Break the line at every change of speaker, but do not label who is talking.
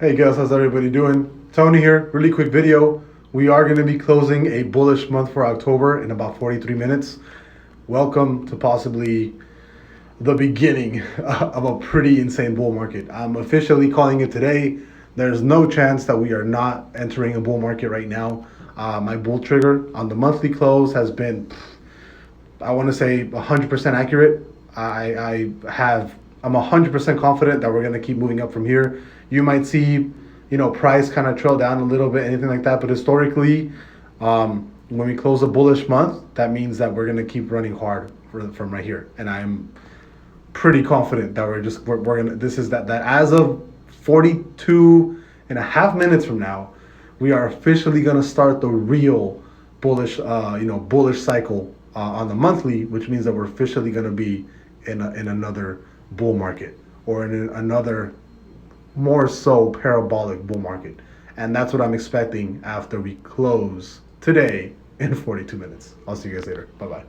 Hey guys, how's everybody doing? Tony here, really quick video. We are going to be closing a bullish month for October in about 43 minutes. Welcome to possibly the beginning of a pretty insane bull market. I'm officially calling it today. There's no chance that we are not entering a bull market right now. My bull trigger on the monthly close has been, I want to say 100% accurate. I'm 100% confident that we're going to keep moving up from here. You might see, price kind of trail down a little bit, anything like that. But historically, when we close a bullish month, that means that we're going to keep running hard from right here. And I'm pretty confident that we're going to, this is that as of 42 and a half minutes from now, we are officially going to start the real bullish, bullish cycle on the monthly, which means that we're officially going to be in another bull market, or in another more so parabolic bull market. And that's what I'm expecting after we close today in 42 minutes. I'll see you guys later. Bye-bye.